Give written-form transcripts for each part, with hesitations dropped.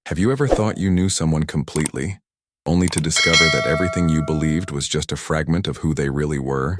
Have you ever thought you knew someone completely, only to discover that everything you believed was just a fragment of who they really were?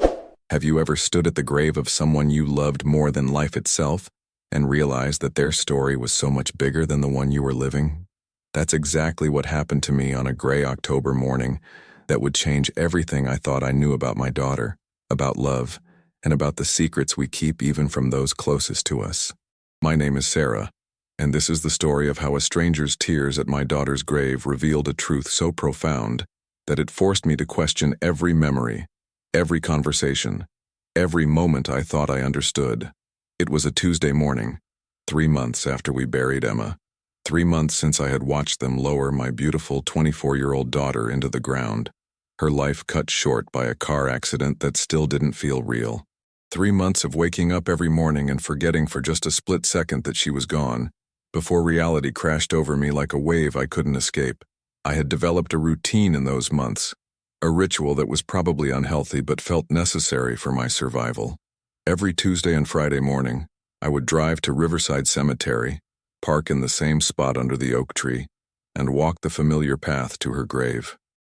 Have you ever stood at the grave of someone you loved more than life itself and realized that their story was so much bigger than the one you were living? That's exactly what happened to me on a gray October morning that would change everything I thought I knew about my daughter, about love, and about the secrets we keep even from those closest to us. My name is Sarah, and this is the story of how a stranger's tears at my daughter's grave revealed a truth so profound that it forced me to question every memory, every conversation, every moment I thought I understood. It was a Tuesday morning, 3 months after we buried Emma, 3 months since I had watched them lower my beautiful 24-year-old daughter into the ground, her life cut short by a car accident that still didn't feel real. 3 months of waking up every morning and forgetting for just a split second that she was gone, before reality crashed over me like a wave I couldn't escape. I had developed a routine in those months, a ritual that was probably unhealthy but felt necessary for my survival. Every Tuesday and Friday morning, I would drive to Riverside Cemetery, park in the same spot under the oak tree, and walk the familiar path to her grave.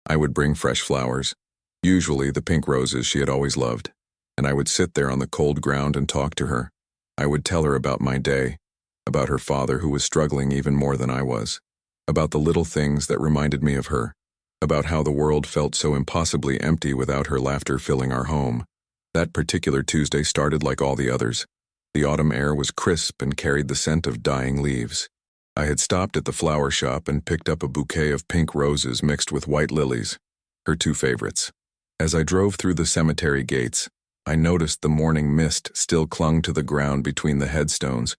I would bring fresh flowers, usually the pink roses she had always loved, and I would sit there on the cold ground and talk to her. I would tell her about my day, about her father who was struggling even more than I was, about the little things that reminded me of her, about how the world felt so impossibly empty without her laughter filling our home. That particular Tuesday started like all the others. The autumn air was crisp and carried the scent of dying leaves. I had stopped at the flower shop and picked up a bouquet of pink roses mixed with white lilies, her two favorites. As I drove through the cemetery gates, I noticed the morning mist still clung to the ground between the headstones,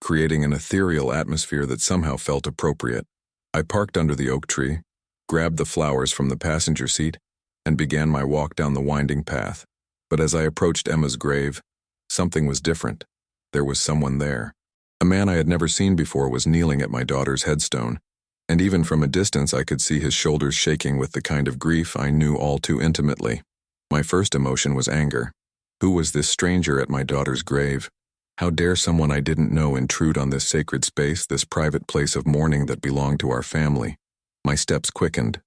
creating an ethereal atmosphere that somehow felt appropriate. I parked under the oak tree, grabbed the flowers from the passenger seat, and began my walk down the winding path. But as I approached Emma's grave, something was different. There was someone there. A man I had never seen before was kneeling at my daughter's headstone, and even from a distance I could see his shoulders shaking with the kind of grief I knew all too intimately. My first emotion was anger. Who was this stranger at my daughter's grave? How dare someone I didn't know intrude on this sacred space, this private place of mourning that belonged to our family? My steps quickened,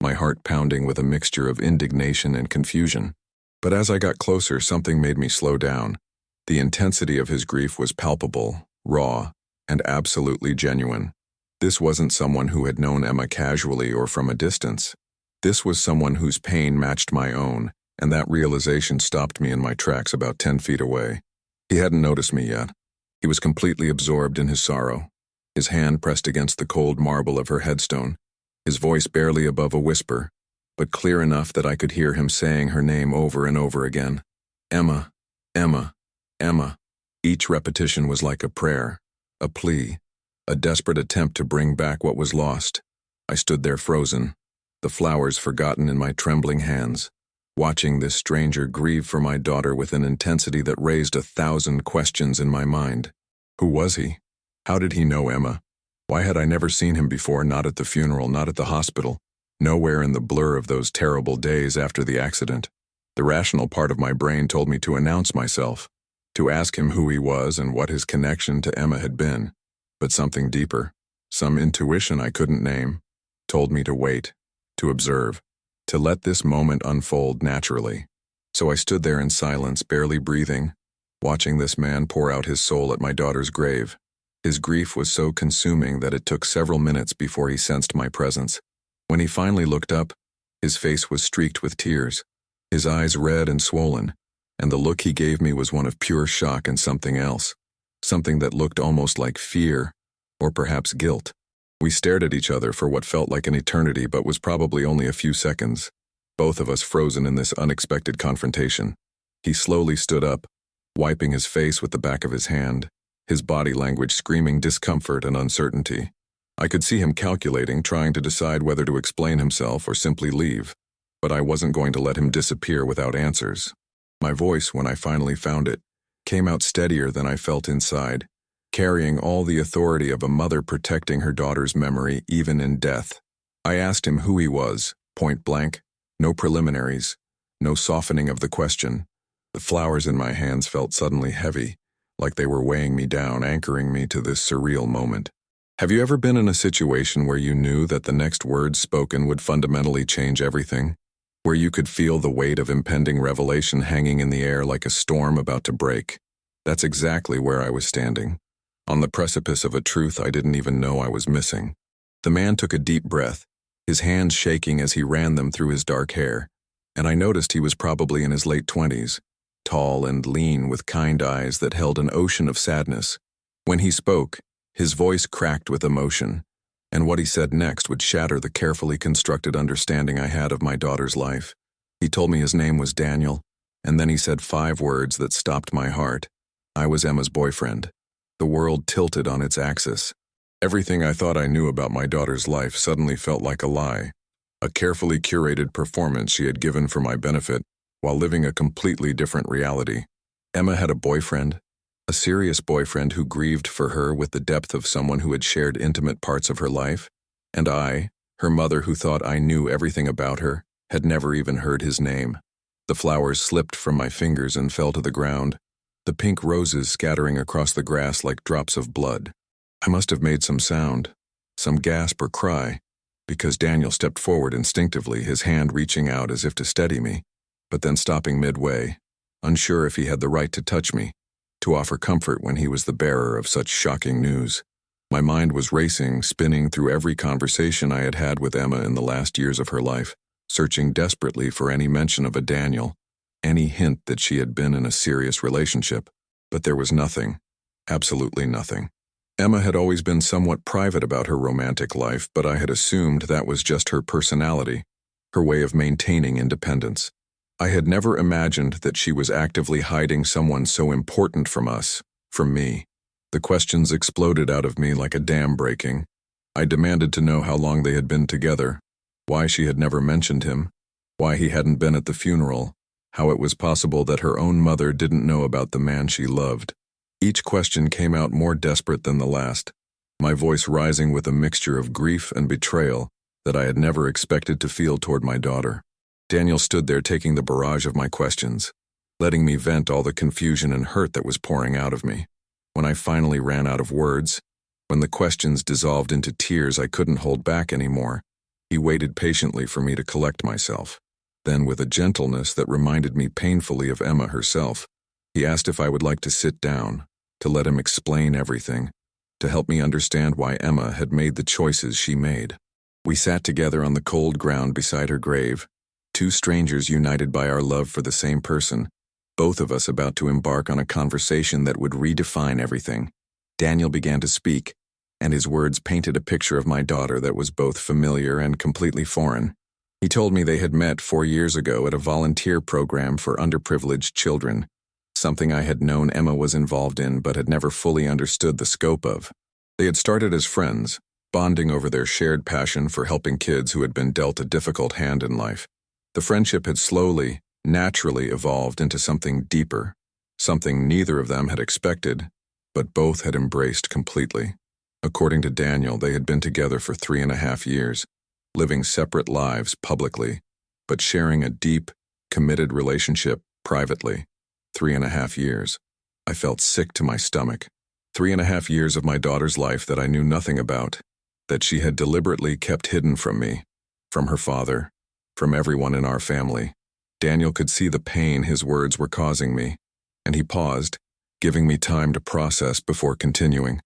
my heart pounding with a mixture of indignation and confusion. But as I got closer, something made me slow down. The intensity of his grief was palpable, raw, and absolutely genuine. This wasn't someone who had known Emma casually or from a distance. This was someone whose pain matched my own, and that realization stopped me in my tracks about 10 feet away. He hadn't noticed me yet. He was completely absorbed in his sorrow, his hand pressed against the cold marble of her headstone, his voice barely above a whisper, but clear enough that I could hear him saying her name over and over again. Emma, Emma, Emma. Each repetition was like a prayer, a plea, a desperate attempt to bring back what was lost. I stood there frozen, the flowers forgotten in my trembling hands, watching this stranger grieve for my daughter with an intensity that raised 1,000 questions in my mind. Who was he? How did he know Emma? Why had I never seen him before, not at the funeral, not at the hospital, nowhere in the blur of those terrible days after the accident? The rational part of my brain told me to announce myself, to ask him who he was and what his connection to Emma had been. But something deeper, some intuition I couldn't name, told me to wait, to observe, to let this moment unfold naturally. So I stood there in silence, barely breathing, watching this man pour out his soul at my daughter's grave. His grief was so consuming that it took several minutes before he sensed my presence. When he finally looked up, his face was streaked with tears, his eyes red and swollen, and the look he gave me was one of pure shock and something else, something that looked almost like fear, or perhaps guilt. We stared at each other for what felt like an eternity but was probably only a few seconds, both of us frozen in this unexpected confrontation. He slowly stood up, wiping his face with the back of his hand, his body language screaming discomfort and uncertainty. I could see him calculating, trying to decide whether to explain himself or simply leave, but I wasn't going to let him disappear without answers. My voice, when I finally found it, came out steadier than I felt inside, carrying all the authority of a mother protecting her daughter's memory even in death. I asked him who he was, point blank, no preliminaries, no softening of the question. The flowers in my hands felt suddenly heavy, like they were weighing me down, anchoring me to this surreal moment. Have you ever been in a situation where you knew that the next words spoken would fundamentally change everything? Where you could feel the weight of impending revelation hanging in the air like a storm about to break? That's exactly where I was standing, on the precipice of a truth I didn't even know I was missing. The man took a deep breath, his hands shaking as he ran them through his dark hair, and I noticed he was probably in his late 20s, tall and lean with kind eyes that held an ocean of sadness. When he spoke, his voice cracked with emotion, and what he said next would shatter the carefully constructed understanding I had of my daughter's life. He told me his name was Daniel, and then he said 5 words that stopped my heart. I was Emma's boyfriend. The world tilted on its axis. Everything I thought I knew about my daughter's life suddenly felt like a lie, a carefully curated performance she had given for my benefit while living a completely different reality. Emma had a boyfriend, a serious boyfriend who grieved for her with the depth of someone who had shared intimate parts of her life, and I, her mother who thought I knew everything about her, had never even heard his name. The flowers slipped from my fingers and fell to the ground, the pink roses scattering across the grass like drops of blood. I must have made some sound, some gasp or cry, because Daniel stepped forward instinctively, his hand reaching out as if to steady me, but then stopping midway, unsure if he had the right to touch me, to offer comfort when he was the bearer of such shocking news. My mind was racing, spinning through every conversation I had had with Emma in the last years of her life, searching desperately for any mention of a Daniel, any hint that she had been in a serious relationship. But there was nothing, absolutely nothing. Emma had always been somewhat private about her romantic life, but I had assumed that was just her personality, her way of maintaining independence. I had never imagined that she was actively hiding someone so important from us, from me. The questions exploded out of me like a dam breaking. I demanded to know how long they had been together, why she had never mentioned him, why he hadn't been at the funeral, how it was possible that her own mother didn't know about the man she loved. Each question came out more desperate than the last, my voice rising with a mixture of grief and betrayal that I had never expected to feel toward my daughter. Daniel stood there taking the barrage of my questions, letting me vent all the confusion and hurt that was pouring out of me. When I finally ran out of words, when the questions dissolved into tears I couldn't hold back anymore, he waited patiently for me to collect myself. Then, with a gentleness that reminded me painfully of Emma herself, he asked if I would like to sit down, to let him explain everything, to help me understand why Emma had made the choices she made. We sat together on the cold ground beside her grave, 2 strangers united by our love for the same person, both of us about to embark on a conversation that would redefine everything. Daniel began to speak, and his words painted a picture of my daughter that was both familiar and completely foreign. He told me they had met 4 years ago at a volunteer program for underprivileged children, something I had known Emma was involved in but had never fully understood the scope of. They had started as friends, bonding over their shared passion for helping kids who had been dealt a difficult hand in life. The friendship had slowly, naturally evolved into something deeper, something neither of them had expected, but both had embraced completely. According to Daniel, they had been together for 3.5 years, living separate lives publicly, but sharing a deep, committed relationship privately. 3.5 years. I felt sick to my stomach. 3.5 years of my daughter's life that I knew nothing about, that she had deliberately kept hidden from me, from her father, from everyone in our family. Daniel could see the pain his words were causing me, and he paused, giving me time to process before continuing.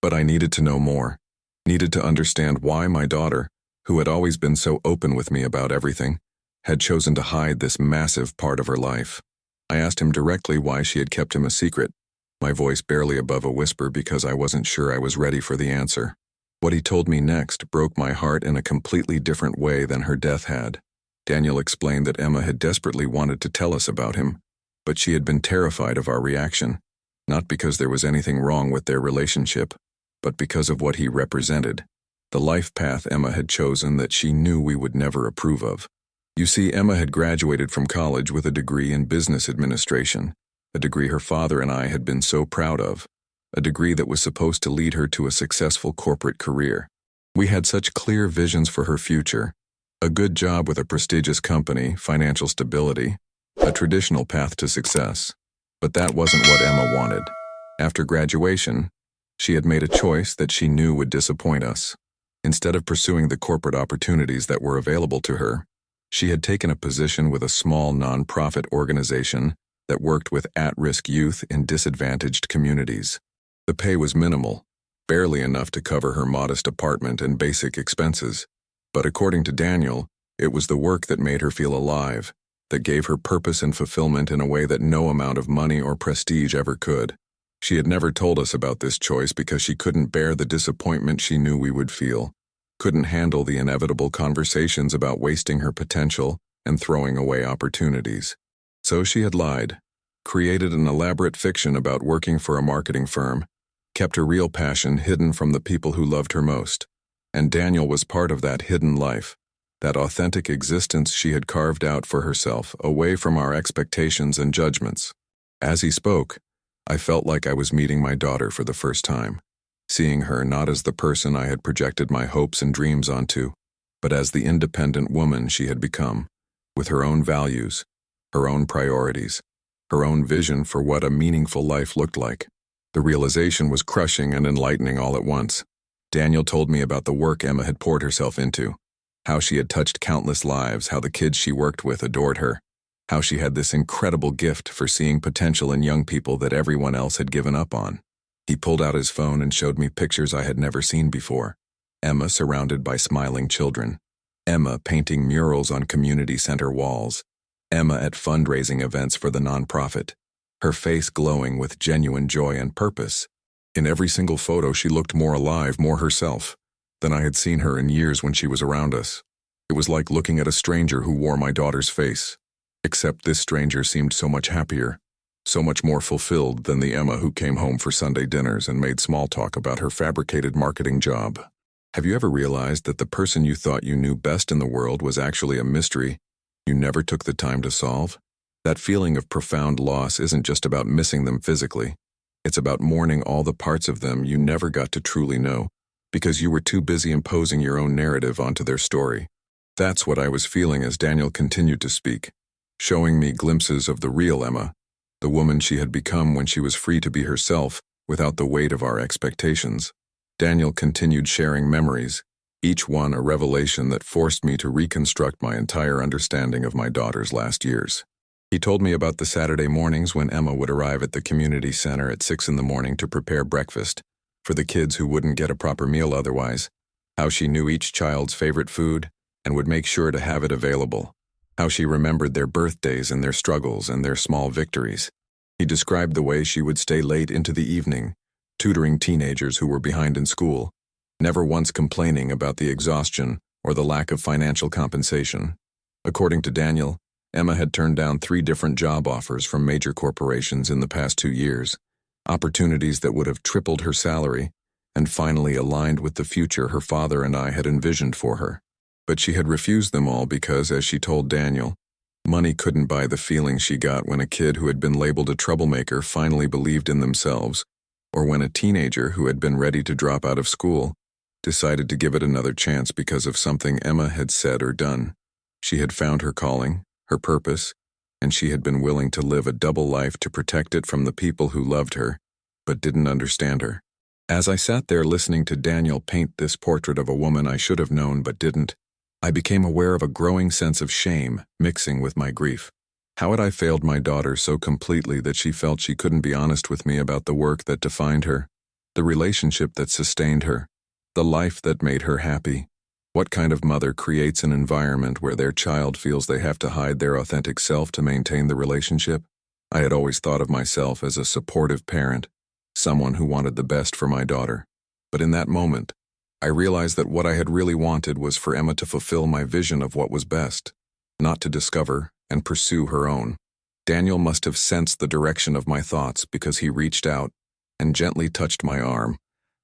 But I needed to know more, needed to understand why my daughter, who had always been so open with me about everything, had chosen to hide this massive part of her life. I asked him directly why she had kept him a secret, my voice barely above a whisper because I wasn't sure I was ready for the answer. What he told me next broke my heart in a completely different way than her death had. Daniel explained that Emma had desperately wanted to tell us about him, but she had been terrified of our reaction, not because there was anything wrong with their relationship, but because of what he represented, the life path Emma had chosen that she knew we would never approve of. You see, Emma had graduated from college with a degree in business administration, a degree her father and I had been so proud of, a degree that was supposed to lead her to a successful corporate career. We had such clear visions for her future, a good job with a prestigious company, financial stability, a traditional path to success. But that wasn't what Emma wanted. After graduation, She had made a choice that she knew would disappoint us. Instead of pursuing the corporate opportunities that were available to her, she had taken a position with a small nonprofit organization that worked with at-risk youth in disadvantaged communities. The pay was minimal, barely enough to cover her modest apartment and basic expenses. But according to Daniel, it was the work that made her feel alive, that gave her purpose and fulfillment in a way that no amount of money or prestige ever could. She had never told us about this choice because she couldn't bear the disappointment she knew we would feel, couldn't handle the inevitable conversations about wasting her potential and throwing away opportunities. So she had lied, created an elaborate fiction about working for a marketing firm, kept her real passion hidden from the people who loved her most. And Daniel was part of that hidden life, that authentic existence she had carved out for herself, away from our expectations and judgments. As he spoke, I felt like I was meeting my daughter for the first time, seeing her not as the person I had projected my hopes and dreams onto, but as the independent woman she had become, with her own values, her own priorities, her own vision for what a meaningful life looked like. The realization was crushing and enlightening all at once. Daniel told me about the work Emma had poured herself into, how she had touched countless lives, how the kids she worked with adored her, how she had this incredible gift for seeing potential in young people that everyone else had given up on. He pulled out his phone and showed me pictures I had never seen before. Emma surrounded by smiling children. Emma painting murals on community center walls. Emma at fundraising events for the nonprofit, her face glowing with genuine joy and purpose. In every single photo, she looked more alive, more herself, than I had seen her in years when she was around us. It was like looking at a stranger who wore my daughter's face. Except this stranger seemed so much happier, so much more fulfilled than the Emma who came home for Sunday dinners and made small talk about her fabricated marketing job. Have you ever realized that the person you thought you knew best in the world was actually a mystery you never took the time to solve? That feeling of profound loss isn't just about missing them physically. It's about mourning all the parts of them you never got to truly know, because you were too busy imposing your own narrative onto their story. That's what I was feeling as Daniel continued to speak, showing me glimpses of the real Emma, the woman she had become when she was free to be herself without the weight of our expectations. Daniel continued sharing memories, each one a revelation that forced me to reconstruct my entire understanding of my daughter's last years. He told me about the Saturday mornings when Emma would arrive at the community center at 6 a.m. to prepare breakfast for the kids who wouldn't get a proper meal otherwise, how she knew each child's favorite food and would make sure to have it available, how she remembered their birthdays and their struggles and their small victories. He described the way she would stay late into the evening, tutoring teenagers who were behind in school, never once complaining about the exhaustion or the lack of financial compensation. According to Daniel, Emma had turned down 3 different job offers from major corporations in the past 2 years, opportunities that would have tripled her salary and finally aligned with the future her father and I had envisioned for her. But she had refused them all because, as she told Daniel, money couldn't buy the feeling she got when a kid who had been labeled a troublemaker finally believed in themselves, or when a teenager who had been ready to drop out of school decided to give it another chance because of something Emma had said or done. She had found her calling, her purpose, and she had been willing to live a double life to protect it from the people who loved her, but didn't understand her. As I sat there listening to Daniel paint this portrait of a woman I should have known but didn't, I became aware of a growing sense of shame mixing with my grief. How had I failed my daughter so completely that she felt she couldn't be honest with me about the work that defined her, the relationship that sustained her, the life that made her happy? What kind of mother creates an environment where their child feels they have to hide their authentic self to maintain the relationship? I had always thought of myself as a supportive parent, someone who wanted the best for my daughter. But in that moment, I realized that what I had really wanted was for Emma to fulfill my vision of what was best, not to discover and pursue her own. Daniel must have sensed the direction of my thoughts because he reached out and gently touched my arm,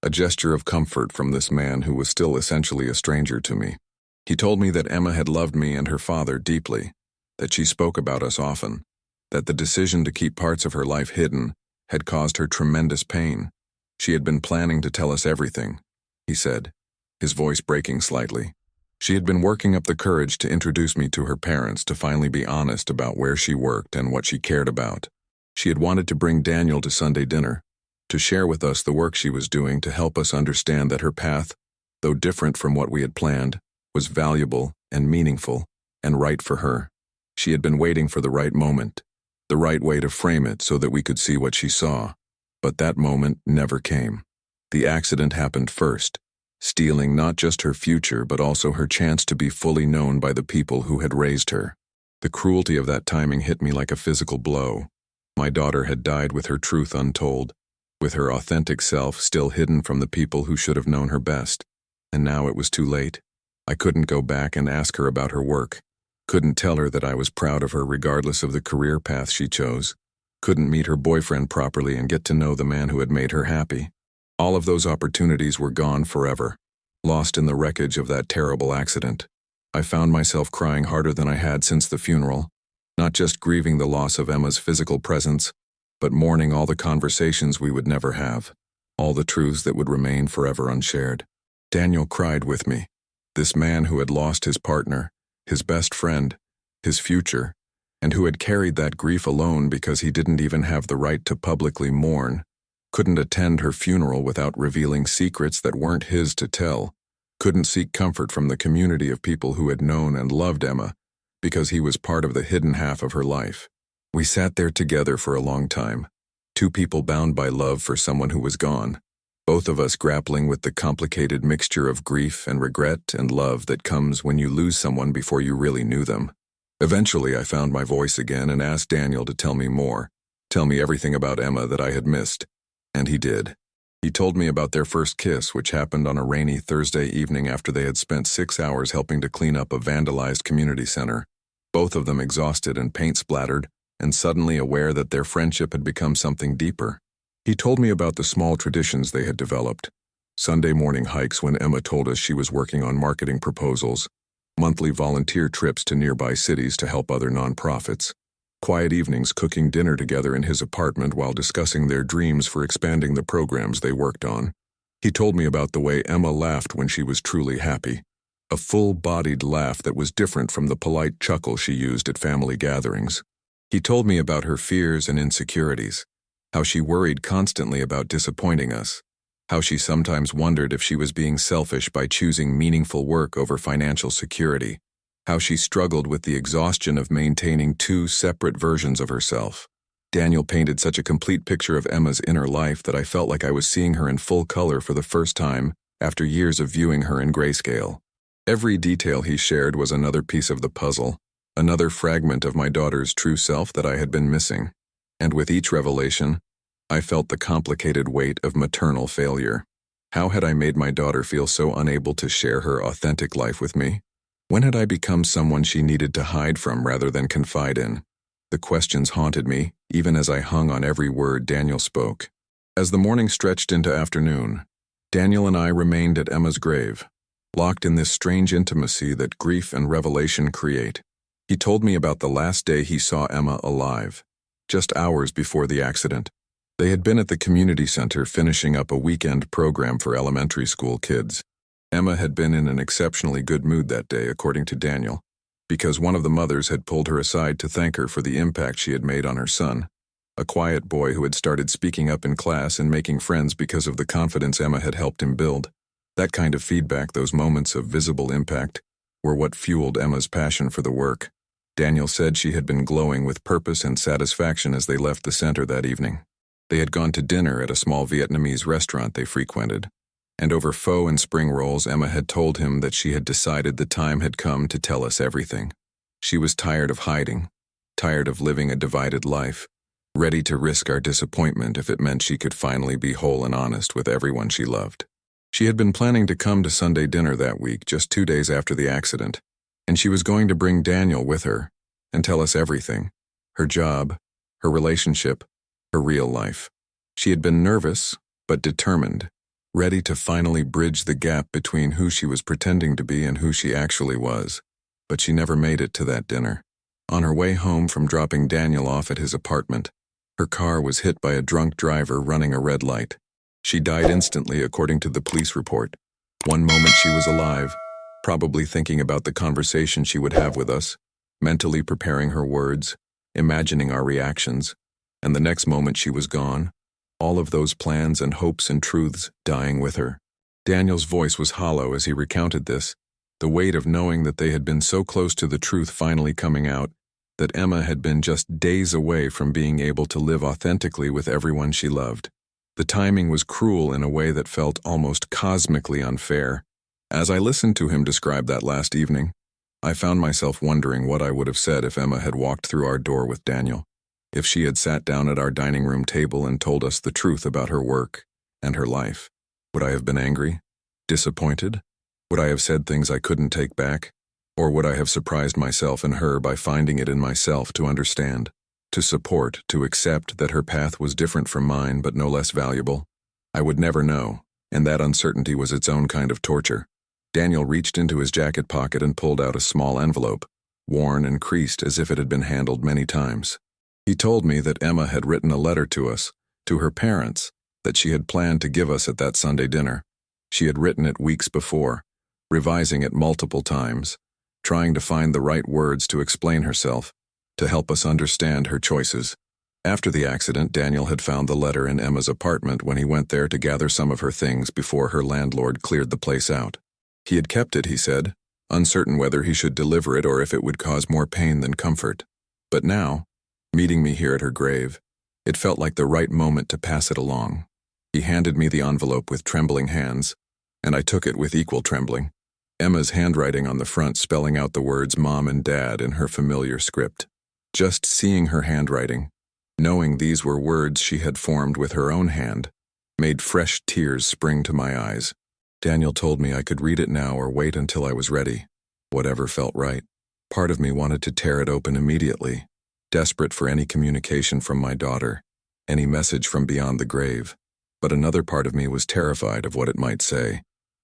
a gesture of comfort from this man who was still essentially a stranger to me. He told me that Emma had loved me and her father deeply, that she spoke about us often, that the decision to keep parts of her life hidden had caused her tremendous pain. She had been planning to tell us everything, he said, his voice breaking slightly. She had been working up the courage to introduce me to her parents, to finally be honest about where she worked and what she cared about. She had wanted to bring Daniel to Sunday dinner, to to share with us the work she was doing to help us understand that her path, though different from what we had planned, was valuable and meaningful and right for her. She had been waiting for the right moment, the right way to frame it so that we could see what she saw. But that moment never came. The accident happened first, stealing not just her future but also her chance to be fully known by the people who had raised her. The cruelty of that timing hit me like a physical blow. My daughter had died with her truth untold, with her authentic self still hidden from the people who should have known her best. And now it was too late. I couldn't go back and ask her about her work. Couldn't tell her that I was proud of her regardless of the career path she chose. Couldn't meet her boyfriend properly and get to know the man who had made her happy. All of those opportunities were gone forever, lost in the wreckage of that terrible accident. I found myself crying harder than I had since the funeral, not just grieving the loss of Emma's physical presence, but mourning all the conversations we would never have, all the truths that would remain forever unshared. Daniel cried with me. This man who had lost his partner, his best friend, his future, and who had carried that grief alone because he didn't even have the right to publicly mourn, couldn't attend her funeral without revealing secrets that weren't his to tell, couldn't seek comfort from the community of people who had known and loved Emma because he was part of the hidden half of her life. We sat there together for a long time, two people bound by love for someone who was gone, both of us grappling with the complicated mixture of grief and regret and love that comes when you lose someone before you really knew them. Eventually, I found my voice again and asked Daniel to tell me more, tell me everything about Emma that I had missed. And he did. He told me about their first kiss, which happened on a rainy Thursday evening after they had spent 6 hours helping to clean up a vandalized community center, both of them exhausted and paint-splattered, and suddenly aware that their friendship had become something deeper. He told me about the small traditions they had developed. Sunday morning hikes when Emma told us she was working on marketing proposals, monthly volunteer trips to nearby cities to help other nonprofits, quiet evenings cooking dinner together in his apartment while discussing their dreams for expanding the programs they worked on. He told me about the way Emma laughed when she was truly happy, a full-bodied laugh that was different from the polite chuckle she used at family gatherings. He told me about her fears and insecurities, how she worried constantly about disappointing us, how she sometimes wondered if she was being selfish by choosing meaningful work over financial security, how she struggled with the exhaustion of maintaining two separate versions of herself. Daniel painted such a complete picture of Emma's inner life that I felt like I was seeing her in full color for the first time after years of viewing her in grayscale. Every detail he shared was another piece of the puzzle, another fragment of my daughter's true self that I had been missing. And with each revelation, I felt the complicated weight of maternal failure. How had I made my daughter feel so unable to share her authentic life with me? When had I become someone she needed to hide from rather than confide in? The questions haunted me, even as I hung on every word Daniel spoke. As the morning stretched into afternoon, Daniel and I remained at Emma's grave, locked in this strange intimacy that grief and revelation create. He told me about the last day he saw Emma alive, just hours before the accident. They had been at the community center finishing up a weekend program for elementary school kids. Emma had been in an exceptionally good mood that day, according to Daniel, because one of the mothers had pulled her aside to thank her for the impact she had made on her son, a quiet boy who had started speaking up in class and making friends because of the confidence Emma had helped him build. That kind of feedback, those moments of visible impact, were what fueled Emma's passion for the work. Daniel said she had been glowing with purpose and satisfaction as they left the center that evening. They had gone to dinner at a small Vietnamese restaurant they frequented, and over pho and spring rolls Emma had told him that she had decided the time had come to tell us everything. She was tired of hiding, tired of living a divided life, ready to risk our disappointment if it meant she could finally be whole and honest with everyone she loved. She had been planning to come to Sunday dinner that week, just 2 days after the accident, and she was going to bring Daniel with her and tell us everything, her job, her relationship, her real life. She had been nervous, but determined, ready to finally bridge the gap between who she was pretending to be and who she actually was. But she never made it to that dinner. On her way home from dropping Daniel off at his apartment, her car was hit by a drunk driver running a red light. She died instantly, according to the police report. One moment she was alive, probably thinking about the conversation she would have with us, mentally preparing her words, imagining our reactions, and the next moment she was gone, All of those plans and hopes and truths dying with her. Daniel's voice was hollow as he recounted this, the weight of knowing that they had been so close to the truth finally coming out, that Emma had been just days away from being able to live authentically with everyone she loved. The timing was cruel in a way that felt almost cosmically unfair. As I listened to him describe that last evening, I found myself wondering what I would have said if Emma had walked through our door with Daniel, if she had sat down at our dining room table and told us the truth about her work and her life. Would I have been angry? Disappointed? Would I have said things I couldn't take back? Or would I have surprised myself and her by finding it in myself to understand, to support, to accept that her path was different from mine but no less valuable? I would never know, and that uncertainty was its own kind of torture. Daniel reached into his jacket pocket and pulled out a small envelope, worn and creased as if it had been handled many times. He told me that Emma had written a letter to us, to her parents, that she had planned to give us at that Sunday dinner. She had written it weeks before, revising it multiple times, trying to find the right words to explain herself, to help us understand her choices. After the accident, Daniel had found the letter in Emma's apartment when he went there to gather some of her things before her landlord cleared the place out. He had kept it, he said, uncertain whether he should deliver it or if it would cause more pain than comfort. But now, meeting me here at her grave, it felt like the right moment to pass it along. He handed me the envelope with trembling hands, and I took it with equal trembling. Emma's handwriting on the front spelling out the words Mom and Dad in her familiar script. Just seeing her handwriting, knowing these were words she had formed with her own hand, made fresh tears spring to my eyes. Daniel told me I could read it now or wait until I was ready, whatever felt right. Part of me wanted to tear it open immediately, desperate for any communication from my daughter, any message from beyond the grave. But another part of me was terrified of what it might say,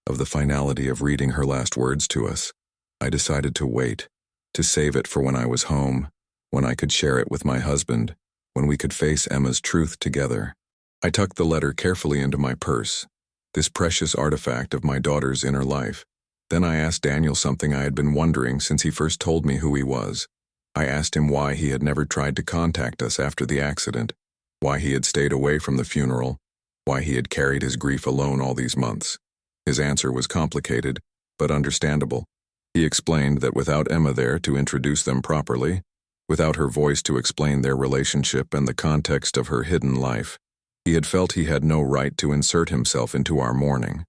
of the finality of reading her last words to us. I decided to wait, to save it for when I was home, when I could share it with my husband, when we could face Emma's truth together. I tucked the letter carefully into my purse, this precious artifact of my daughter's inner life. Then I asked Daniel something I had been wondering since he first told me who he was. I asked him why he had never tried to contact us after the accident, why he had stayed away from the funeral, why he had carried his grief alone all these months. His answer was complicated, but understandable. He explained that without Emma there to introduce them properly, without her voice to explain their relationship and the context of her hidden life, he had felt he had no right to insert himself into our mourning.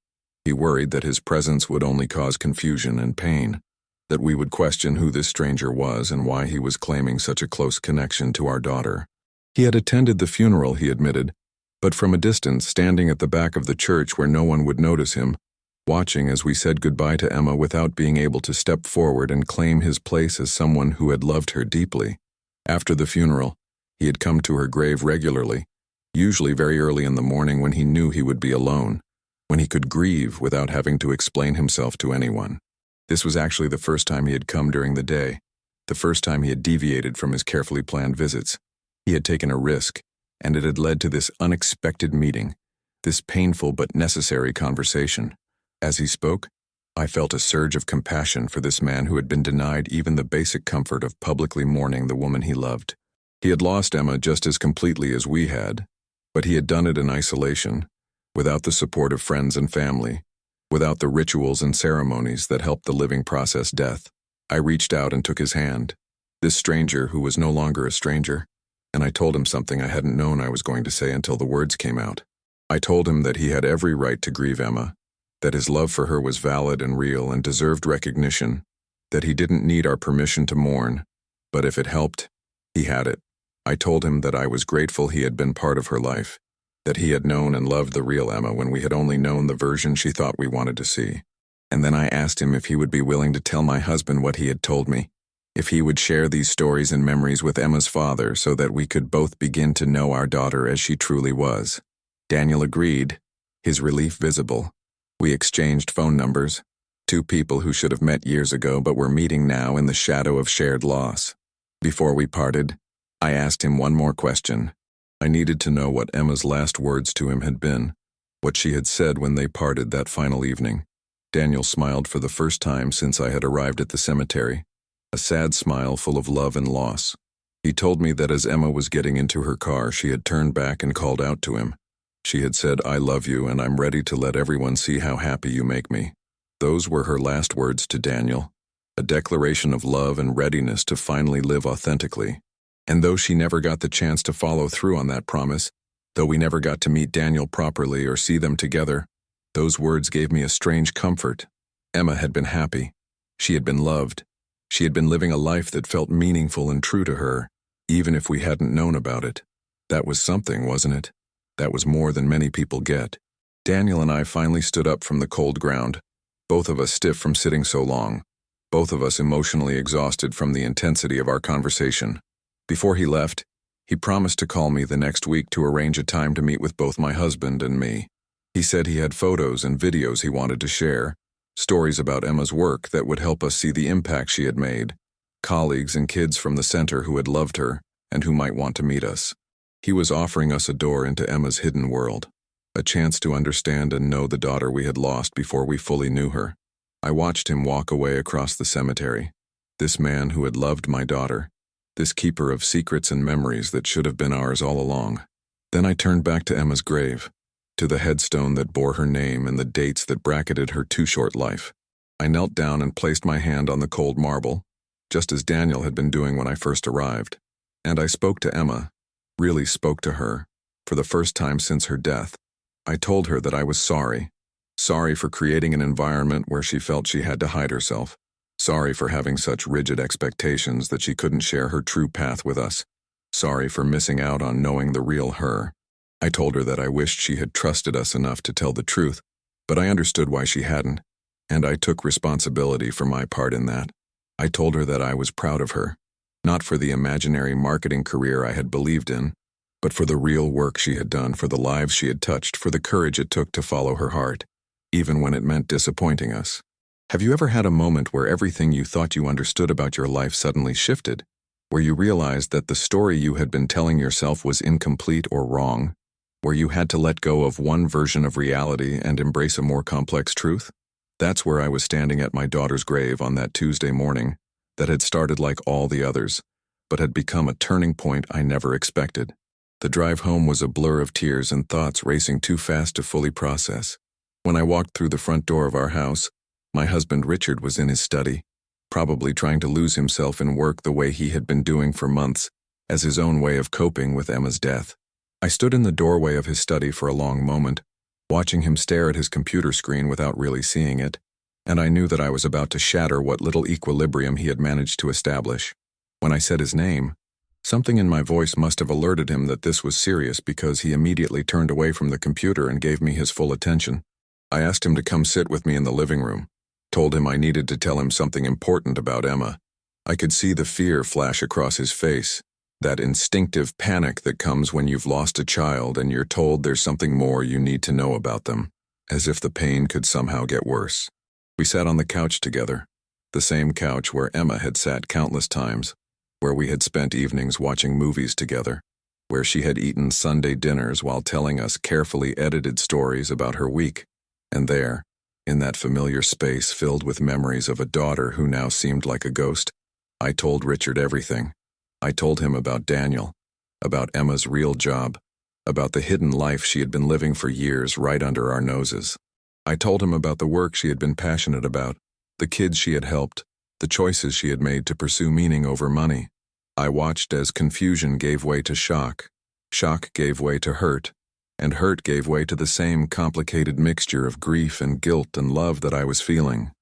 He worried that his presence would only cause confusion and pain, that we would question who this stranger was and why he was claiming such a close connection to our daughter. He had attended the funeral, he admitted, but from a distance, standing at the back of the church where no one would notice him, watching as we said goodbye to Emma without being able to step forward and claim his place as someone who had loved her deeply. After the funeral, he had come to her grave regularly, usually very early in the morning when he knew he would be alone, when he could grieve without having to explain himself to anyone. This was actually the first time he had come during the day, the first time he had deviated from his carefully planned visits. He had taken a risk, and it had led to this unexpected meeting, this painful but necessary conversation. As he spoke, I felt a surge of compassion for this man who had been denied even the basic comfort of publicly mourning the woman he loved. He had lost Emma just as completely as we had, but he had done it in isolation, without the support of friends and family, without the rituals and ceremonies that helped the living process death. I reached out and took his hand, this stranger who was no longer a stranger, and I told him something I hadn't known I was going to say until the words came out. I told him that he had every right to grieve Emma, that his love for her was valid and real and deserved recognition, that he didn't need our permission to mourn, but if it helped, he had it. I told him that I was grateful he had been part of her life, that he had known and loved the real Emma when we had only known the version she thought we wanted to see. And then I asked him if he would be willing to tell my husband what he had told me, if he would share these stories and memories with Emma's father so that we could both begin to know our daughter as she truly was. Daniel agreed, his relief visible. We exchanged phone numbers, two people who should have met years ago but were meeting now in the shadow of shared loss. Before we parted, I asked him one more question. I needed to know what Emma's last words to him had been, what she had said when they parted that final evening. Daniel smiled for the first time since I had arrived at the cemetery, a sad smile full of love and loss. He told me that as Emma was getting into her car, she had turned back and called out to him, She had said, "I love you and I'm ready to let everyone see how happy you make me." Those were her last words to Daniel, a declaration of love and readiness to finally live authentically. And though she never got the chance to follow through on that promise, though we never got to meet Daniel properly or see them together, those words gave me a strange comfort. Emma had been happy. She had been loved. She had been living a life that felt meaningful and true to her, even if we hadn't known about it. That was something, wasn't it? That was more than many people get. Daniel and I finally stood up from the cold ground, both of us stiff from sitting so long, both of us emotionally exhausted from the intensity of our conversation. Before he left, he promised to call me the next week to arrange a time to meet with both my husband and me. He said he had photos and videos he wanted to share, stories about Emma's work that would help us see the impact she had made, colleagues and kids from the center who had loved her and who might want to meet us. He was offering us a door into Emma's hidden world, a chance to understand and know the daughter we had lost before we fully knew her. I watched him walk away across the cemetery, this man who had loved my daughter, this keeper of secrets and memories that should have been ours all along. Then I turned back to Emma's grave, to the headstone that bore her name and the dates that bracketed her too short life. I knelt down and placed my hand on the cold marble, just as Daniel had been doing when I first arrived. And I spoke to Emma, really spoke to her, for the first time since her death. I told her that I was sorry for creating an environment where she felt she had to hide herself, sorry for having such rigid expectations that she couldn't share her true path with us, sorry for missing out on knowing the real her. I told her that I wished she had trusted us enough to tell the truth, but I understood why she hadn't, and I took responsibility for my part in that. I told her that I was proud of her, not for the imaginary marketing career I had believed in, but for the real work she had done, for the lives she had touched, for the courage it took to follow her heart, even when it meant disappointing us. Have you ever had a moment where everything you thought you understood about your life suddenly shifted, where you realized that the story you had been telling yourself was incomplete or wrong, where you had to let go of one version of reality and embrace a more complex truth? That's where I was standing at my daughter's grave on that Tuesday morning that had started like all the others, but had become a turning point I never expected. The drive home was a blur of tears and thoughts racing too fast to fully process. When I walked through the front door of our house, my husband Richard was in his study, probably trying to lose himself in work the way he had been doing for months, as his own way of coping with Emma's death. I stood in the doorway of his study for a long moment, watching him stare at his computer screen without really seeing it, and I knew that I was about to shatter what little equilibrium he had managed to establish. When I said his name, something in my voice must have alerted him that this was serious, because he immediately turned away from the computer and gave me his full attention. I asked him to come sit with me in the living room, told him I needed to tell him something important about Emma. I could see the fear flash across his face, that instinctive panic that comes when you've lost a child and you're told there's something more you need to know about them, as if the pain could somehow get worse. We sat on the couch together, the same couch where Emma had sat countless times, where we had spent evenings watching movies together, where she had eaten Sunday dinners while telling us carefully edited stories about her week. And there, in that familiar space filled with memories of a daughter who now seemed like a ghost, I told Richard everything. I told him about Daniel, about Emma's real job, about the hidden life she had been living for years right under our noses. I told him about the work she had been passionate about, the kids she had helped, the choices she had made to pursue meaning over money. I watched as confusion gave way to shock gave way to hurt, and hurt gave way to the same complicated mixture of grief and guilt and love that I was feeling.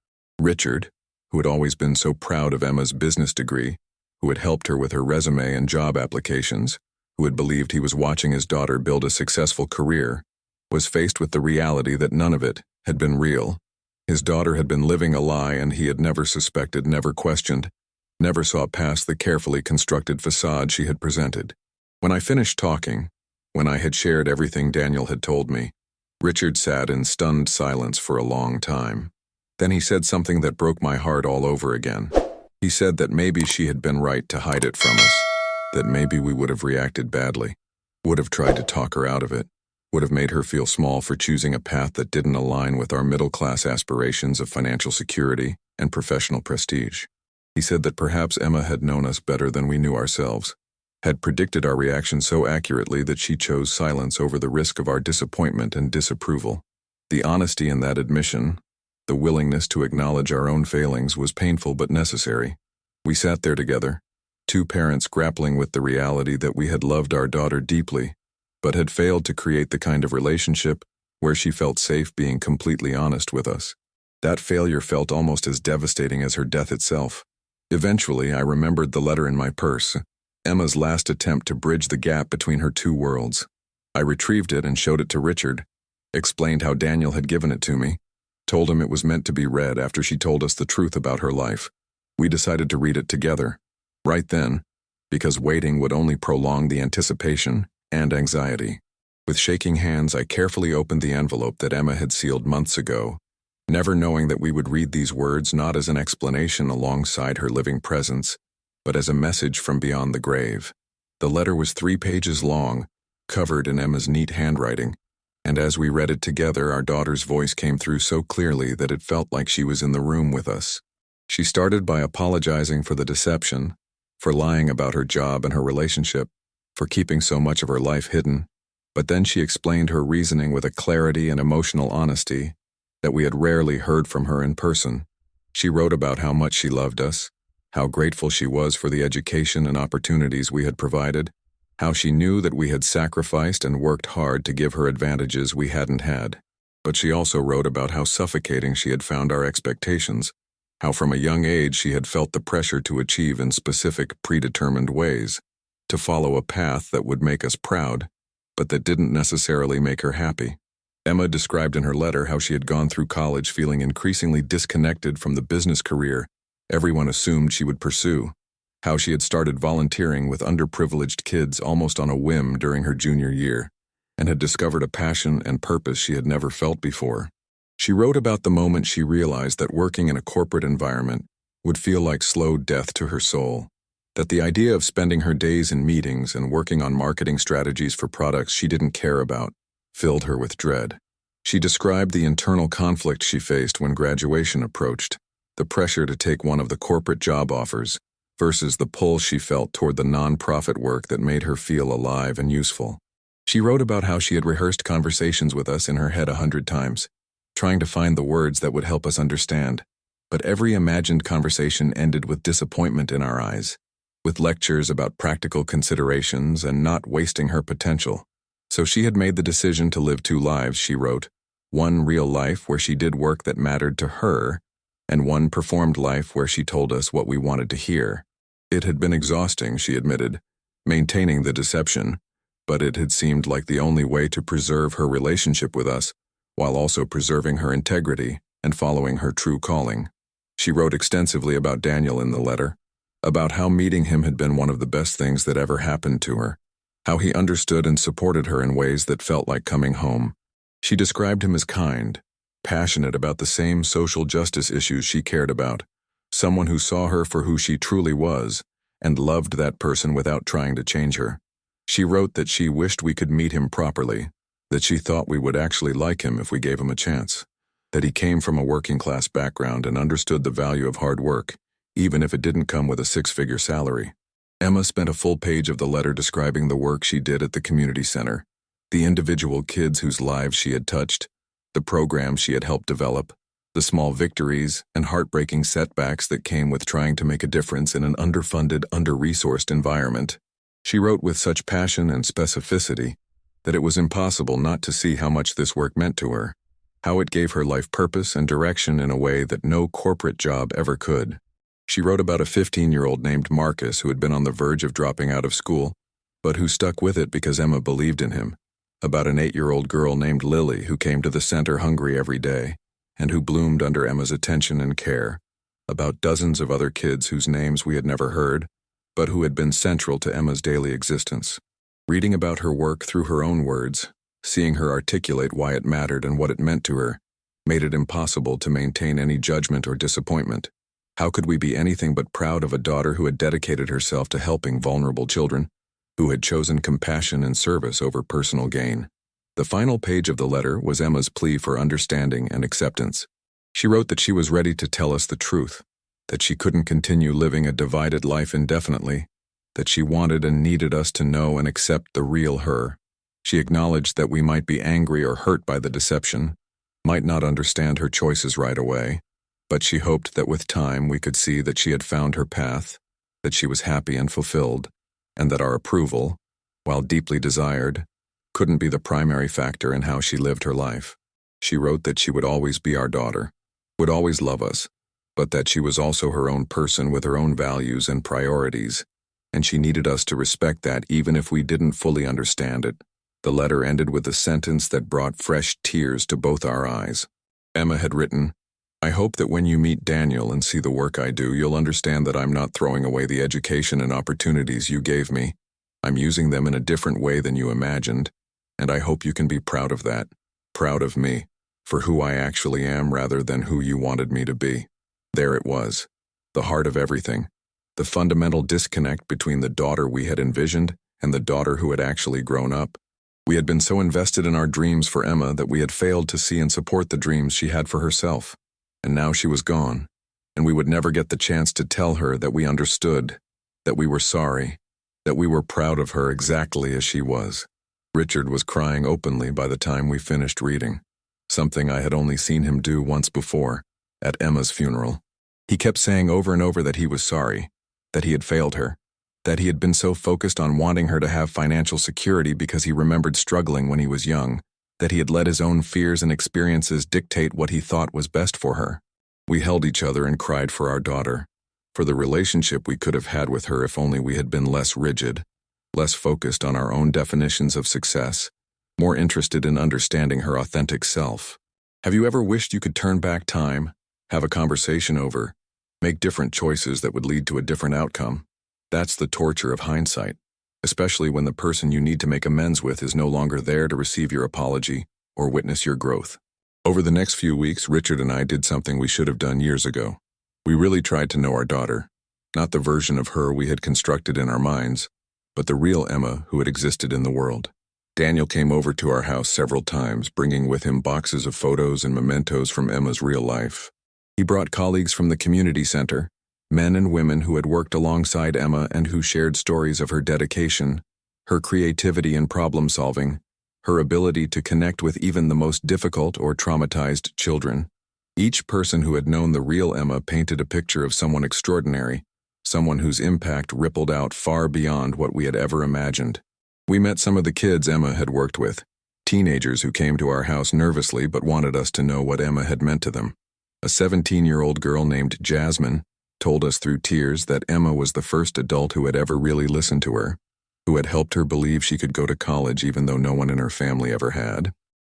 Richard, who had always been so proud of Emma's business degree, who had helped her with her resume and job applications, who had believed he was watching his daughter build a successful career, was faced with the reality that none of it had been real. His daughter had been living a lie, and he had never suspected, never questioned, never saw past the carefully constructed facade she had presented. When I finished talking, when I had shared everything Daniel had told me, Richard sat in stunned silence for a long time. Then he said something that broke my heart all over again. He said that maybe she had been right to hide it from us, that maybe we would have reacted badly, would have tried to talk her out of it, would have made her feel small for choosing a path that didn't align with our middle-class aspirations of financial security and professional prestige. He said that perhaps Emma had known us better than we knew ourselves, had predicted our reaction so accurately that she chose silence over the risk of our disappointment and disapproval. The honesty in that admission, the willingness to acknowledge our own failings, was painful but necessary. We sat there together, two parents grappling with the reality that we had loved our daughter deeply, but had failed to create the kind of relationship where she felt safe being completely honest with us. That failure felt almost as devastating as her death itself. Eventually, I remembered the letter in my purse, Emma's last attempt to bridge the gap between her two worlds. I retrieved it and showed it to Richard, explained how Daniel had given it to me, told him it was meant to be read after she told us the truth about her life. We decided to read it together, right then, because waiting would only prolong the anticipation and anxiety. With shaking hands, I carefully opened the envelope that Emma had sealed months ago, never knowing that we would read these words not as an explanation alongside her living presence, but as a message from beyond the grave. The letter was 3 pages long, covered in Emma's neat handwriting, and as we read it together, our daughter's voice came through so clearly that it felt like she was in the room with us. She started by apologizing for the deception, for lying about her job and her relationship, for keeping so much of her life hidden, but then she explained her reasoning with a clarity and emotional honesty that we had rarely heard from her in person. She wrote about how much she loved us, how grateful she was for the education and opportunities we had provided, how she knew that we had sacrificed and worked hard to give her advantages we hadn't had. But she also wrote about how suffocating she had found our expectations, how from a young age she had felt the pressure to achieve in specific, predetermined ways, to follow a path that would make us proud, but that didn't necessarily make her happy. Emma described in her letter how she had gone through college feeling increasingly disconnected from the business career everyone assumed she would pursue, how she had started volunteering with underprivileged kids almost on a whim during her junior year, and had discovered a passion and purpose she had never felt before. She wrote about the moment she realized that working in a corporate environment would feel like slow death to her soul, that the idea of spending her days in meetings and working on marketing strategies for products she didn't care about filled her with dread. She described the internal conflict she faced when graduation approached, the pressure to take one of the corporate job offers versus the pull she felt toward the nonprofit work that made her feel alive and useful. She wrote about how she had rehearsed conversations with us in her head 100 times, trying to find the words that would help us understand, but every imagined conversation ended with disappointment in our eyes, with lectures about practical considerations and not wasting her potential. So she had made the decision to live 2 lives, she wrote, one real life where she did work that mattered to her, and one performed life where she told us what we wanted to hear. It had been exhausting, she admitted, maintaining the deception, but it had seemed like the only way to preserve her relationship with us, while also preserving her integrity and following her true calling. She wrote extensively about Daniel in the letter, about how meeting him had been one of the best things that ever happened to her, how he understood and supported her in ways that felt like coming home. She described him as kind, passionate about the same social justice issues she cared about, someone who saw her for who she truly was and loved that person without trying to change her. She wrote that she wished we could meet him properly, that she thought we would actually like him if we gave him a chance, that he came from a working-class background and understood the value of hard work, even if it didn't come with a 6-figure salary. Emma spent a full page of the letter describing the work she did at the community center, the individual kids whose lives she had touched, the programs she had helped develop, the small victories and heartbreaking setbacks that came with trying to make a difference in an underfunded, under-resourced environment. She wrote with such passion and specificity that it was impossible not to see how much this work meant to her, how it gave her life purpose and direction in a way that no corporate job ever could. She wrote about a 15-year-old named Marcus who had been on the verge of dropping out of school, but who stuck with it because Emma believed in him, about an 8-year-old girl named Lily who came to the center hungry every day, and who bloomed under Emma's attention and care, about dozens of other kids whose names we had never heard, but who had been central to Emma's daily existence. Reading about her work through her own words, seeing her articulate why it mattered and what it meant to her, made it impossible to maintain any judgment or disappointment. How could we be anything but proud of a daughter who had dedicated herself to helping vulnerable children, who had chosen compassion and service over personal gain? The final page of the letter was Emma's plea for understanding and acceptance. She wrote that she was ready to tell us the truth, that she couldn't continue living a divided life indefinitely, that she wanted and needed us to know and accept the real her. She acknowledged that we might be angry or hurt by the deception, might not understand her choices right away, but she hoped that with time we could see that she had found her path, that she was happy and fulfilled, and that our approval, while deeply desired, couldn't be the primary factor in how she lived her life. She wrote that she would always be our daughter, would always love us, but that she was also her own person with her own values and priorities, and she needed us to respect that even if we didn't fully understand it. The letter ended with a sentence that brought fresh tears to both our eyes. Emma had written, "I hope that when you meet Daniel and see the work I do, you'll understand that I'm not throwing away the education and opportunities you gave me. I'm using them in a different way than you imagined, and I hope you can be proud of that, proud of me, for who I actually am rather than who you wanted me to be." There it was, the heart of everything, the fundamental disconnect between the daughter we had envisioned and the daughter who had actually grown up. We had been so invested in our dreams for Emma that we had failed to see and support the dreams she had for herself. And now she was gone, and we would never get the chance to tell her that we understood, that we were sorry, that we were proud of her exactly as she was. Richard was crying openly by the time we finished reading, something I had only seen him do once before, at Emma's funeral. He kept saying over and over that he was sorry, that he had failed her, that he had been so focused on wanting her to have financial security because he remembered struggling when he was young, that he had let his own fears and experiences dictate what he thought was best for her. We held each other and cried for our daughter, for the relationship we could have had with her if only we had been less rigid, less focused on our own definitions of success, more interested in understanding her authentic self. Have you ever wished you could turn back time, have a conversation over, make different choices that would lead to a different outcome? That's the torture of hindsight, especially when the person you need to make amends with is no longer there to receive your apology or witness your growth. Over the next few weeks, Richard and I did something we should have done years ago. We really tried to know our daughter, not the version of her we had constructed in our minds, but the real Emma who had existed in the world. Daniel came over to our house several times, bringing with him boxes of photos and mementos from Emma's real life. He brought colleagues from the community center, men and women who had worked alongside Emma and who shared stories of her dedication, her creativity and problem-solving, her ability to connect with even the most difficult or traumatized children. Each person who had known the real Emma painted a picture of someone extraordinary, someone whose impact rippled out far beyond what we had ever imagined. We met some of the kids Emma had worked with, teenagers who came to our house nervously but wanted us to know what Emma had meant to them. A 17-year-old girl named Jasmine told us through tears that Emma was the first adult who had ever really listened to her, who had helped her believe she could go to college even though no one in her family ever had.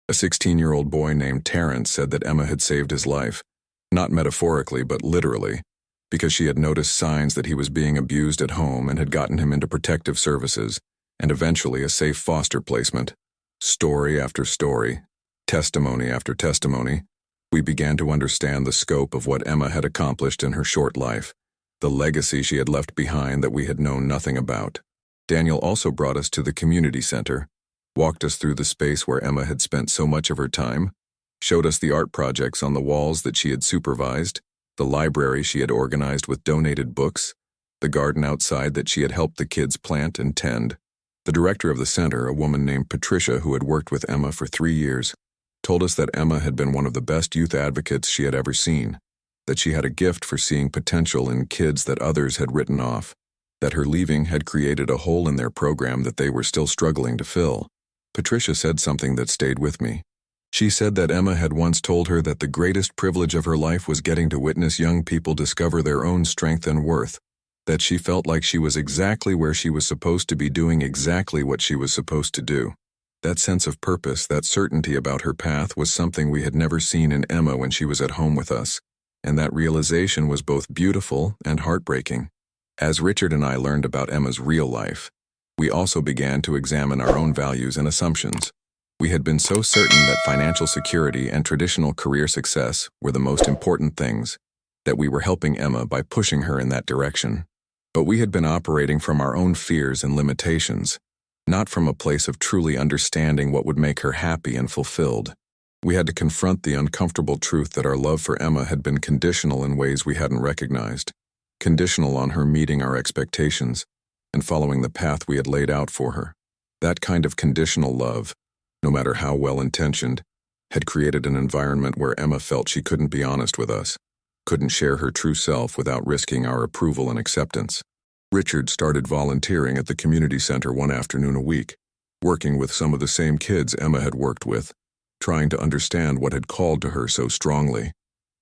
A 16-year-old boy named Terrence said that Emma had saved his life, not metaphorically but literally, because she had noticed signs that he was being abused at home and had gotten him into protective services, and eventually a safe foster placement. Story after story, testimony after testimony, we began to understand the scope of what Emma had accomplished in her short life, the legacy she had left behind that we had known nothing about. Daniel also brought us to the community center, walked us through the space where Emma had spent so much of her time, showed us the art projects on the walls that she had supervised, the library she had organized with donated books, the garden outside that she had helped the kids plant and tend. The director of the center, a woman named Patricia who had worked with Emma for 3 years, told us that Emma had been one of the best youth advocates she had ever seen, that she had a gift for seeing potential in kids that others had written off, that her leaving had created a hole in their program that they were still struggling to fill. Patricia said something that stayed with me. She said that Emma had once told her that the greatest privilege of her life was getting to witness young people discover their own strength and worth, that she felt like she was exactly where she was supposed to be doing exactly what she was supposed to do. That sense of purpose, that certainty about her path was something we had never seen in Emma when she was at home with us, and that realization was both beautiful and heartbreaking. As Richard and I learned about Emma's real life, we also began to examine our own values and assumptions. We had been so certain that financial security and traditional career success were the most important things, that we were helping Emma by pushing her in that direction. But we had been operating from our own fears and limitations, not from a place of truly understanding what would make her happy and fulfilled. We had to confront the uncomfortable truth that our love for Emma had been conditional in ways we hadn't recognized, conditional on her meeting our expectations, and following the path we had laid out for her. That kind of conditional love, no matter how well-intentioned, had created an environment where Emma felt she couldn't be honest with us, couldn't share her true self without risking our approval and acceptance. Richard started volunteering at the community center one afternoon a week, working with some of the same kids Emma had worked with, trying to understand what had called to her so strongly.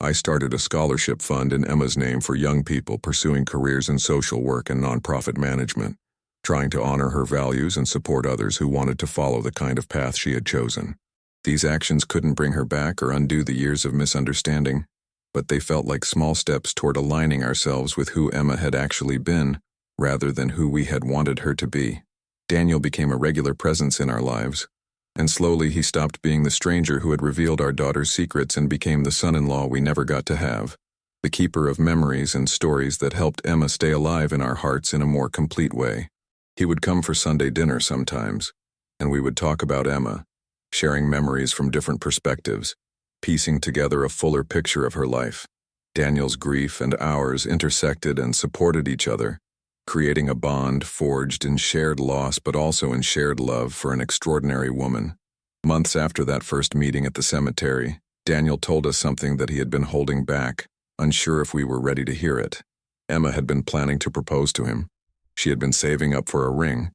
I started a scholarship fund in Emma's name for young people pursuing careers in social work and nonprofit management, trying to honor her values and support others who wanted to follow the kind of path she had chosen. These actions couldn't bring her back or undo the years of misunderstanding, but they felt like small steps toward aligning ourselves with who Emma had actually been, rather than who we had wanted her to be. Daniel became a regular presence in our lives, and slowly he stopped being the stranger who had revealed our daughter's secrets and became the son-in-law we never got to have, the keeper of memories and stories that helped Emma stay alive in our hearts in a more complete way. He would come for Sunday dinner sometimes, and we would talk about Emma, sharing memories from different perspectives, piecing together a fuller picture of her life. Daniel's grief and ours intersected and supported each other, creating a bond forged in shared loss but also in shared love for an extraordinary woman. Months after that first meeting at the cemetery, Daniel told us something that he had been holding back, unsure if we were ready to hear it. Emma had been planning to propose to him. She had been saving up for a ring,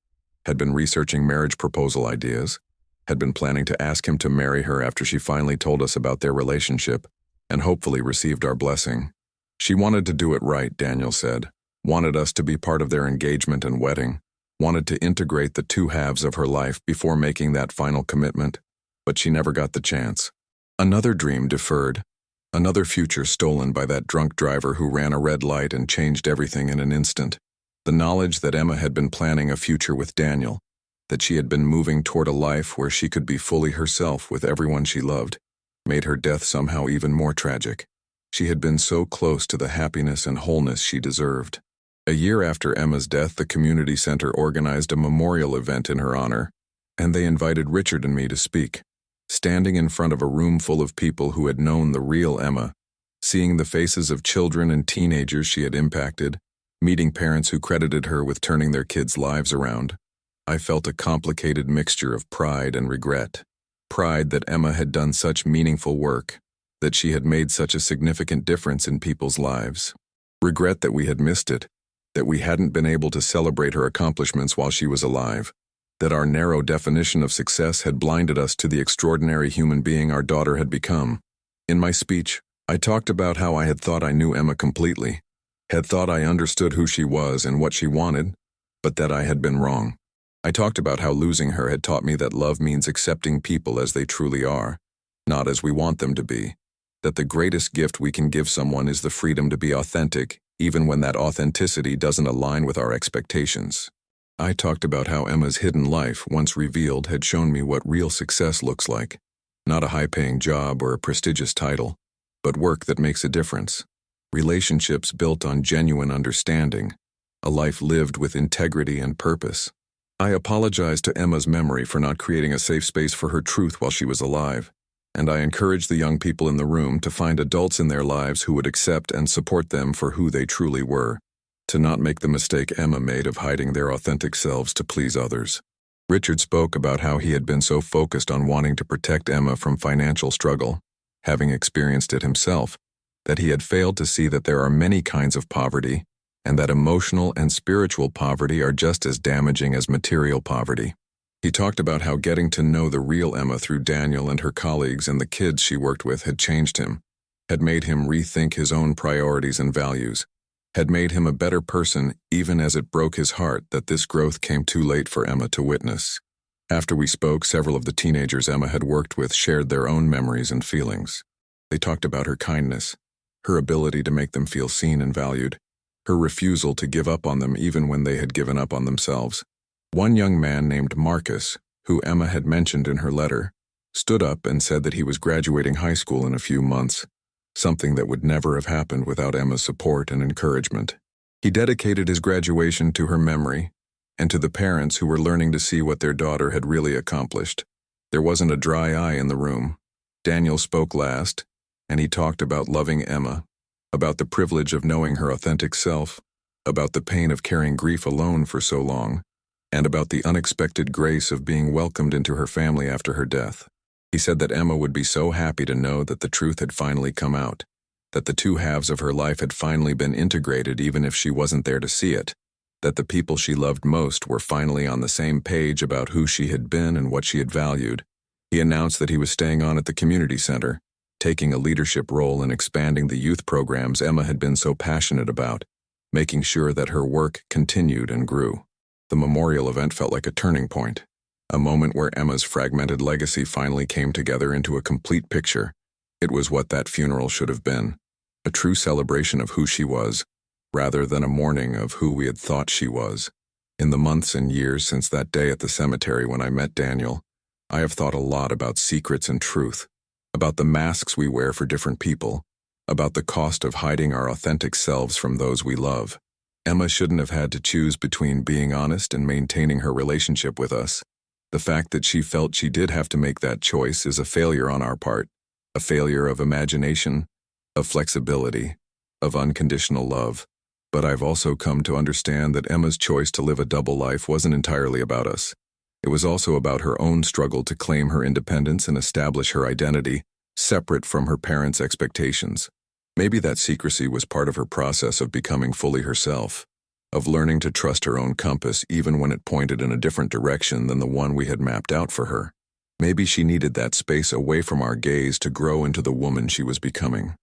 had been researching marriage proposal ideas, had been planning to ask him to marry her after she finally told us about their relationship, and hopefully received our blessing. She wanted to do it right, Daniel said, wanted us to be part of their engagement and wedding, wanted to integrate the two halves of her life before making that final commitment, but she never got the chance. Another dream deferred, another future stolen by that drunk driver who ran a red light and changed everything in an instant. The knowledge that Emma had been planning a future with Daniel, that she had been moving toward a life where she could be fully herself with everyone she loved, made her death somehow even more tragic. She had been so close to the happiness and wholeness she deserved. A year after Emma's death, the community center organized a memorial event in her honor, and they invited Richard and me to speak. Standing in front of a room full of people who had known the real Emma, seeing the faces of children and teenagers she had impacted, meeting parents who credited her with turning their kids' lives around, I felt a complicated mixture of pride and regret. Pride that Emma had done such meaningful work, that she had made such a significant difference in people's lives. Regret that we had missed it, that we hadn't been able to celebrate her accomplishments while she was alive, that our narrow definition of success had blinded us to the extraordinary human being our daughter had become. In my speech, I talked about how I had thought I knew Emma completely, had thought I understood who she was and what she wanted, but that I had been wrong. I talked about how losing her had taught me that love means accepting people as they truly are, not as we want them to be, that the greatest gift we can give someone is the freedom to be authentic, even when that authenticity doesn't align with our expectations. I talked about how Emma's hidden life, once revealed, had shown me what real success looks like. Not a high-paying job or a prestigious title, but work that makes a difference. Relationships built on genuine understanding. A life lived with integrity and purpose. I apologized to Emma's memory for not creating a safe space for her truth while she was alive, and I encouraged the young people in the room to find adults in their lives who would accept and support them for who they truly were, to not make the mistake Emma made of hiding their authentic selves to please others. Richard spoke about how he had been so focused on wanting to protect Emma from financial struggle, having experienced it himself, that he had failed to see that there are many kinds of poverty, and that emotional and spiritual poverty are just as damaging as material poverty. He talked about how getting to know the real Emma through Daniel and her colleagues and the kids she worked with had changed him, had made him rethink his own priorities and values, had made him a better person even as it broke his heart that this growth came too late for Emma to witness. After we spoke, several of the teenagers Emma had worked with shared their own memories and feelings. They talked about her kindness, her ability to make them feel seen and valued, her refusal to give up on them even when they had given up on themselves. One young man named Marcus, who Emma had mentioned in her letter, stood up and said that he was graduating high school in a few months, something that would never have happened without Emma's support and encouragement. He dedicated his graduation to her memory and to the parents who were learning to see what their daughter had really accomplished. There wasn't a dry eye in the room. Daniel spoke last, and he talked about loving Emma, about the privilege of knowing her authentic self, about the pain of carrying grief alone for so long, and about the unexpected grace of being welcomed into her family after her death. He said that Emma would be so happy to know that the truth had finally come out, that the two halves of her life had finally been integrated even if she wasn't there to see it, that the people she loved most were finally on the same page about who she had been and what she had valued. He announced that he was staying on at the community center, taking a leadership role in expanding the youth programs Emma had been so passionate about, making sure that her work continued and grew. The memorial event felt like a turning point, a moment where Emma's fragmented legacy finally came together into a complete picture. It was what that funeral should have been, a true celebration of who she was, rather than a mourning of who we had thought she was. In the months and years since that day at the cemetery when I met Daniel, I have thought a lot about secrets and truth, about the masks we wear for different people, about the cost of hiding our authentic selves from those we love. Emma shouldn't have had to choose between being honest and maintaining her relationship with us. The fact that she felt she did have to make that choice is a failure on our part, a failure of imagination, of flexibility, of unconditional love. But I've also come to understand that Emma's choice to live a double life wasn't entirely about us. It was also about her own struggle to claim her independence and establish her identity, separate from her parents' expectations. Maybe that secrecy was part of her process of becoming fully herself, of learning to trust her own compass even when it pointed in a different direction than the one we had mapped out for her. Maybe she needed that space away from our gaze to grow into the woman she was becoming.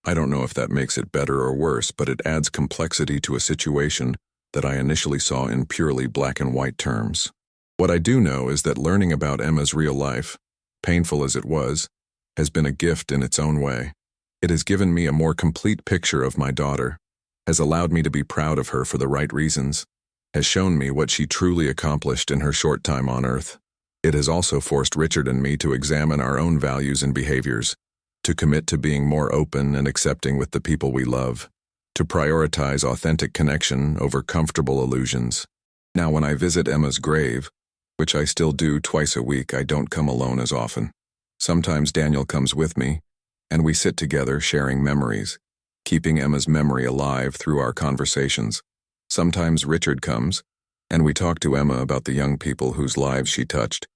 I don't know if that makes it better or worse, but it adds complexity to a situation that I initially saw in purely black and white terms. What I do know is that learning about Emma's real life, painful as it was, has been a gift in its own way. It has given me a more complete picture of my daughter, has allowed me to be proud of her for the right reasons, has shown me what she truly accomplished in her short time on Earth. It has also forced Richard and me to examine our own values and behaviors, to commit to being more open and accepting with the people we love, to prioritize authentic connection over comfortable illusions. Now, when I visit Emma's grave, which I still do twice a week, I don't come alone as often. Sometimes Daniel comes with me, and we sit together sharing memories, keeping Emma's memory alive through our conversations. Sometimes Richard comes, and we talk to Emma about the young people whose lives she touched,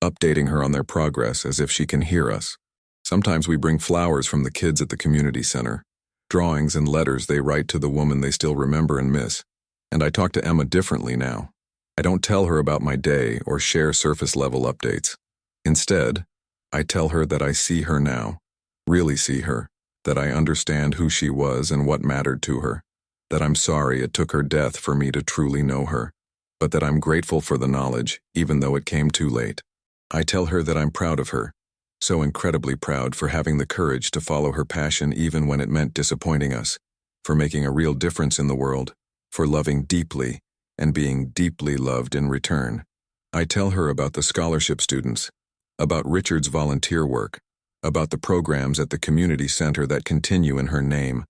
updating her on their progress as if she can hear us. Sometimes we bring flowers from the kids at the community center, drawings and letters they write to the woman they still remember and miss. And I talk to Emma differently now. I don't tell her about my day or share surface-level updates. Instead, I tell her that I see her now, really see her, that I understand who she was and what mattered to her, that I'm sorry it took her death for me to truly know her, but that I'm grateful for the knowledge, even though it came too late. I tell her that I'm proud of her, so incredibly proud for having the courage to follow her passion even when it meant disappointing us, for making a real difference in the world, for loving deeply and being deeply loved in return. I tell her about the scholarship students, about Richard's volunteer work, about the programs at the community center that continue in her name,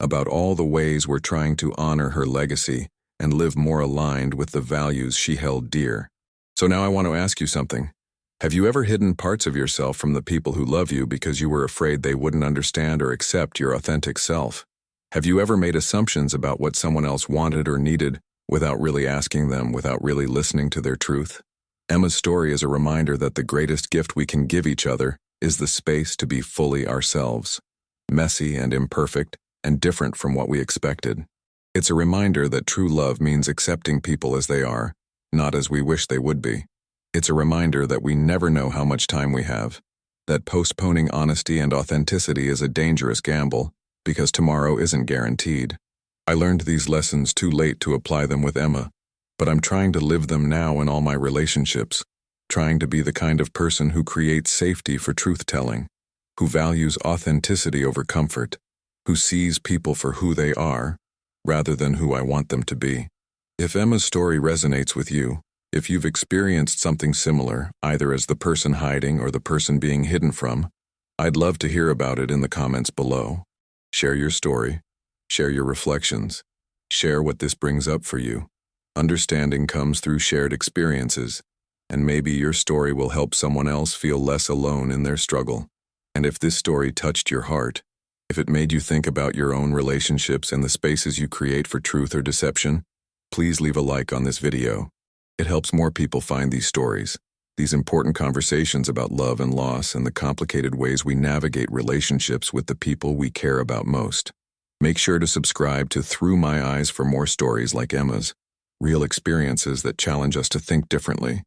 about all the ways we're trying to honor her legacy and live more aligned with the values she held dear. So now I want to ask you something. Have you ever hidden parts of yourself from the people who love you because you were afraid they wouldn't understand or accept your authentic self? Have you ever made assumptions about what someone else wanted or needed without really asking them, without really listening to their truth? Emma's story is a reminder that the greatest gift we can give each other is the space to be fully ourselves, messy and imperfect and different from what we expected. It's a reminder that true love means accepting people as they are, not as we wish they would be. It's a reminder that we never know how much time we have, that postponing honesty and authenticity is a dangerous gamble, because tomorrow isn't guaranteed. I learned these lessons too late to apply them with Emma, but I'm trying to live them now in all my relationships, trying to be the kind of person who creates safety for truth-telling, who values authenticity over comfort, who sees people for who they are, rather than who I want them to be. If Emma's story resonates with you, if you've experienced something similar, either as the person hiding or the person being hidden from, I'd love to hear about it in the comments below. Share your story, share your reflections, share what this brings up for you. Understanding comes through shared experiences, and maybe your story will help someone else feel less alone in their struggle. And if this story touched your heart, If it made you think about your own relationships and the spaces you create for truth or deception, please leave a like on this video. It helps more people find these stories, these important conversations about love and loss and the complicated ways we navigate relationships with the people we care about most. Make sure to subscribe to Through My Eyes for more stories like Emma's, real experiences that challenge us to think differently,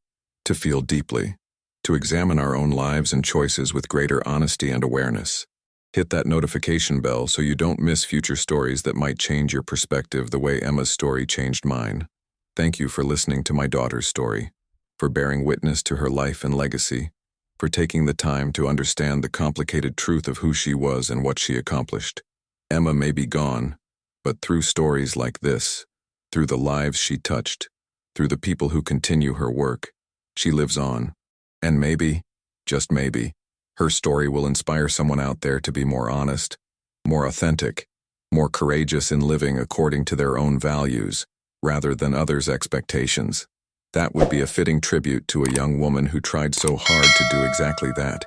to feel deeply, to examine our own lives and choices with greater honesty and awareness. Hit that notification bell so you don't miss future stories that might change your perspective the way Emma's story changed mine. Thank you for listening to my daughter's story, for bearing witness to her life and legacy, for taking the time to understand the complicated truth of who she was and what she accomplished. Emma may be gone, but through stories like this, through the lives she touched, through the people who continue her work, she lives on. And maybe, just maybe, her story will inspire someone out there to be more honest, more authentic, more courageous in living according to their own values, rather than others' expectations. That would be a fitting tribute to a young woman who tried so hard to do exactly that,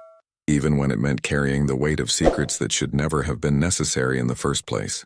even when it meant carrying the weight of secrets that should never have been necessary in the first place.